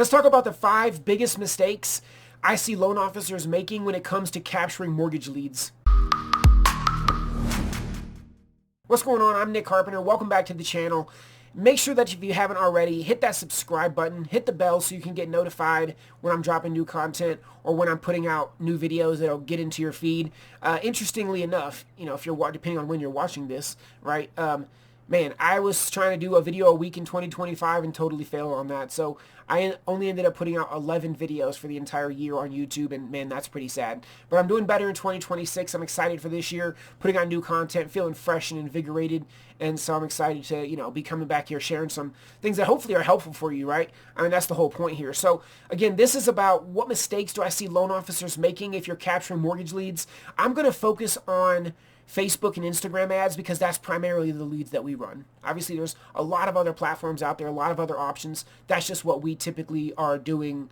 Let's talk about the 5 biggest mistakes I see loan officers making when it comes to capturing mortgage leads. What's going on? I'm Nick Carpenter. Welcome back to the channel. Make sure that if you haven't already, hit that subscribe button, hit the bell so you can get notified when I'm dropping new content or when I'm putting out new videos that'll get into your feed. Interestingly enough, if you're depending on when you're watching this, right? Man, I was trying to do a video a week in 2025 and totally failed on that. So I only ended up putting out 11 videos for the entire year on YouTube, and man, that's pretty sad. But I'm doing better in 2026. I'm excited for this year, putting out new content, feeling fresh and invigorated. And so I'm excited to, be coming back here, sharing some things that hopefully are helpful for you, right? I mean, that's the whole point here. So again, this is about what mistakes do I see loan officers making if you're capturing mortgage leads. I'm going to focus on Facebook and Instagram ads because that's primarily the leads that we run. Obviously, there's a lot of other platforms out there, a lot of other options. That's just what we typically are doing,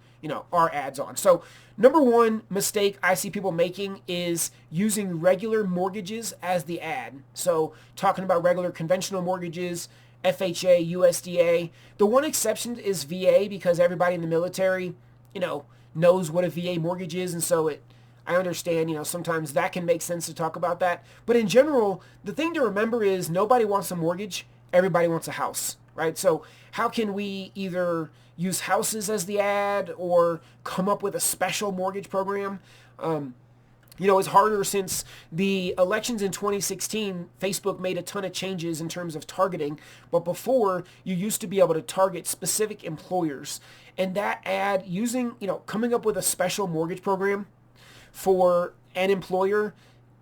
our ads on. So number one mistake I see people making is using regular mortgages as the ad. So talking about regular conventional mortgages, FHA, USDA. The one exception is VA because everybody in the military, knows what a VA mortgage is, and so I understand, sometimes that can make sense to talk about that. But in general, the thing to remember is nobody wants a mortgage. Everybody wants a house, right? So how can we either use houses as the ad or come up with a special mortgage program? It's harder since the elections in 2016, Facebook made a ton of changes in terms of targeting. But before, you used to be able to target specific employers. And that ad using, coming up with a special mortgage program for an employer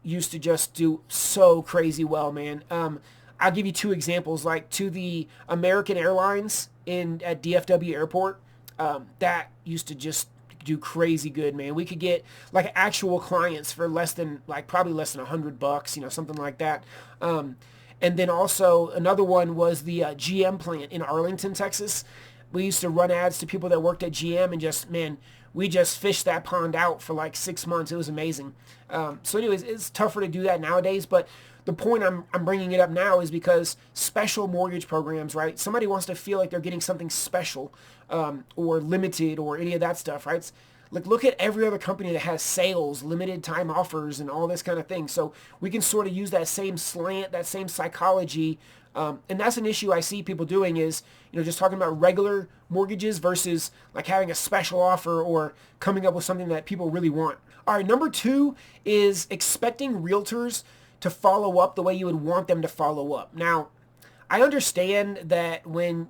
used to just do so crazy well, man. I'll give you 2 examples, like to the American Airlines at DFW Airport. That used to just do crazy good, man. We could get like actual clients for probably less than $100, something like that. And then also another one was the GM plant in Arlington, Texas. We used to run ads to people that worked at GM and we just fished that pond out for like 6 months. It was amazing. So anyways, it's tougher to do that nowadays, but the point I'm bringing it up now is because special mortgage programs, right? Somebody wants to feel like they're getting something special or limited or any of that stuff, right? Like look at every other company that has sales, limited time offers, and all this kind of thing. So we can sort of use that same slant, that same psychology. And that's an issue I see people doing is, just talking about regular mortgages versus like having a special offer or coming up with something that people really want. All right, number 2 is expecting realtors to follow up the way you would want them to follow up. Now, I understand that when,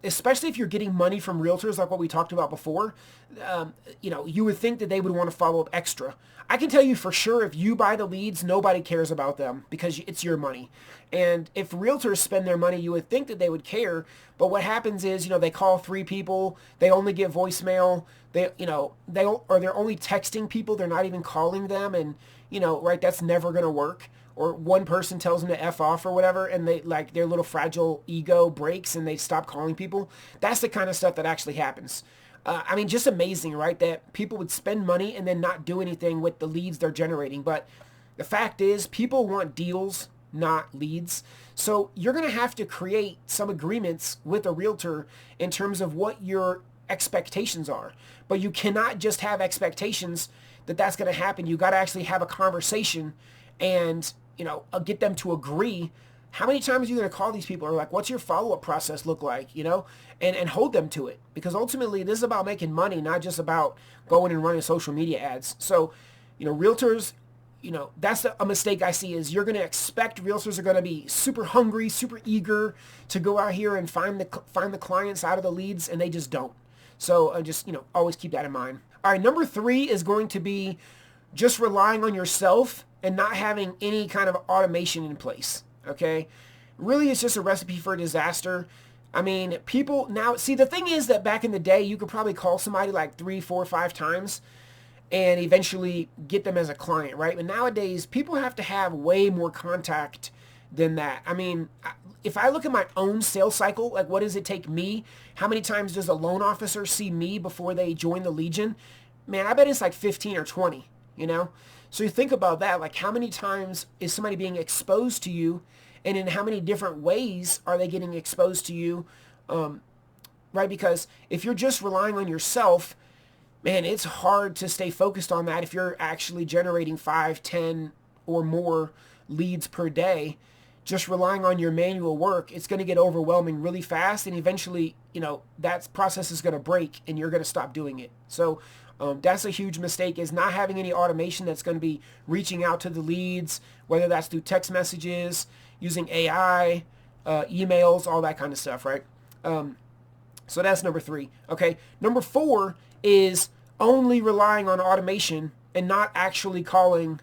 especially if you're getting money from realtors like what we talked about before, you would think that they would want to follow up extra. I can tell you for sure if you buy the leads, nobody cares about them because it's your money. And if realtors spend their money, you would think that they would care. But what happens is, they call 3 people, they only get voicemail, they're only texting people, they're not even calling them, and right, that's never going to work. Or one person tells them to F off or whatever, and their little fragile ego breaks and they stop calling people. That's the kind of stuff that actually happens. Just amazing, right? That people would spend money and then not do anything with the leads they're generating. But the fact is, people want deals, not leads. So you're going to have to create some agreements with a realtor in terms of what your expectations are. But you cannot just have expectations that that's going to happen. You got to actually have a conversation and get them to agree. How many times are you going to call these people or what's your follow-up process look like, and hold them to it, because ultimately this is about making money, not just about going and running social media ads. So, realtors, that's a mistake I see is you're going to expect realtors are going to be super hungry, super eager to go out here and find the clients out of the leads, and they just don't. So just, always keep that in mind. All right, number 3 is going to be just relying on yourself and not having any kind of automation in place, okay? Really, it's just a recipe for disaster. People now, see, the thing is that back in the day, you could probably call somebody like 3, 4, 5 times and eventually get them as a client, right? But nowadays, people have to have way more contact than that. If I look at my own sales cycle, like what does it take me? How many times does a loan officer see me before they join the Legion? Man, I bet it's like 15 or 20, So you think about that, like how many times is somebody being exposed to you, and in how many different ways are they getting exposed to you right? Because if you're just relying on yourself, man, it's hard to stay focused on that if you're actually generating 5, 10, or more leads per day. Just relying on your manual work, it's going to get overwhelming really fast, and eventually, that process is going to break and you're going to stop doing it. So that's a huge mistake, is not having any automation that's going to be reaching out to the leads, whether that's through text messages, using AI, emails, all that kind of stuff, right? So that's number 3. Okay, number 4 is only relying on automation and not actually calling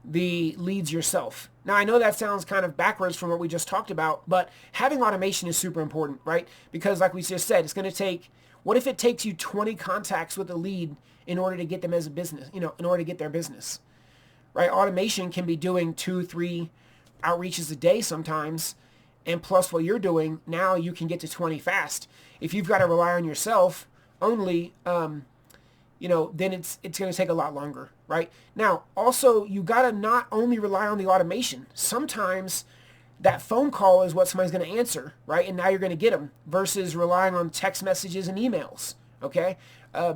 the leads yourself. Now, I know that sounds kind of backwards from what we just talked about, but having automation is super important, right? Because like we just said, it's going to take, what if it takes you 20 contacts with a lead in order to get them as a business, in order to get their business, right? Automation can be doing 2, 3 outreaches a day sometimes, and plus what you're doing, now you can get to 20 fast. If you've got to rely on yourself only, then it's going to take a lot longer, right? Now, also, you got to not only rely on the automation. Sometimes that phone call is what somebody's going to answer, right? And now you're going to get them, versus relying on text messages and emails, okay?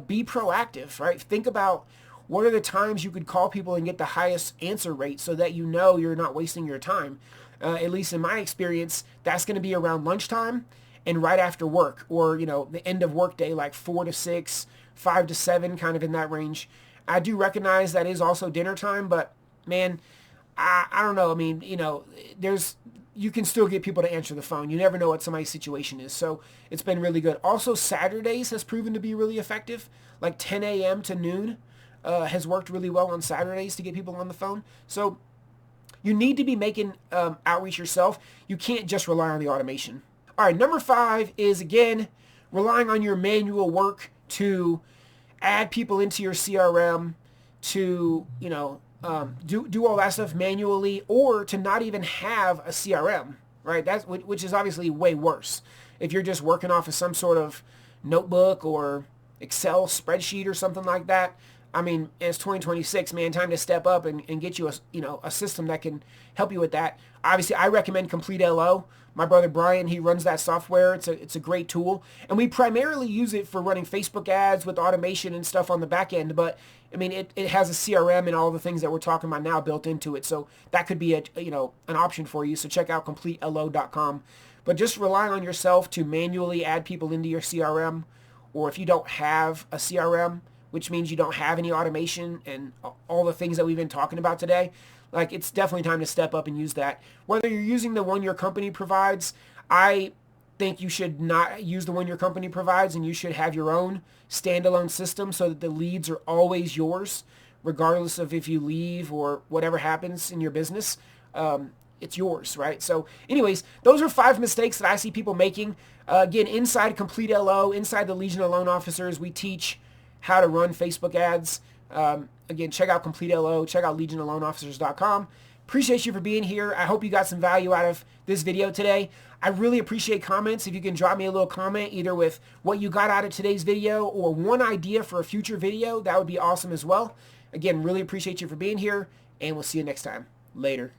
Be proactive, right? Think about what are the times you could call people and get the highest answer rate so that you're not wasting your time. At least in my experience, that's going to be around lunchtime and right after work, or, the end of work day, like 4 to 6, 5 to 7, kind of in that range. I do recognize that is also dinner time, but man, I don't know. I mean, you can still get people to answer the phone. You never know what somebody's situation is. So it's been really good. Also, Saturdays has proven to be really effective. Like 10 a.m. to noon has worked really well on Saturdays to get people on the phone. So you need to be making outreach yourself. You can't just rely on the automation. All right, number 5 is, again, relying on your manual work to add people into your CRM, to, do all that stuff manually, or to not even have a CRM, right? That's, which is obviously way worse. If you're just working off of some sort of notebook or Excel spreadsheet or something like that, I mean, it's 2026, man, time to step up and get you a system that can help you with that. Obviously, I recommend Complete LO. My brother Brian, he runs that software. It's a great tool. And we primarily use it for running Facebook ads with automation and stuff on the back end. But, I mean, it has a CRM and all the things that we're talking about now built into it. So that could be an option for you. So check out CompleteLO.com. But just rely on yourself to manually add people into your CRM. Or if you don't have a CRM, which means you don't have any automation and all the things that we've been talking about today, like, it's definitely time to step up and use that. Whether you're using the one your company provides, I think you should not use the one your company provides, and you should have your own standalone system so that the leads are always yours, regardless of if you leave or whatever happens in your business. It's yours, right? So anyways, those are 5 mistakes that I see people making. Again, inside Complete LO, inside the Legion of Loan Officers, we teach how to run Facebook ads. Again, check out Complete LO, check out legionofloanofficers.com. Appreciate you for being here. I hope you got some value out of this video today. I really appreciate comments. If you can drop me a little comment, either with what you got out of today's video or one idea for a future video, that would be awesome as well. Again, really appreciate you for being here, and we'll see you next time. Later.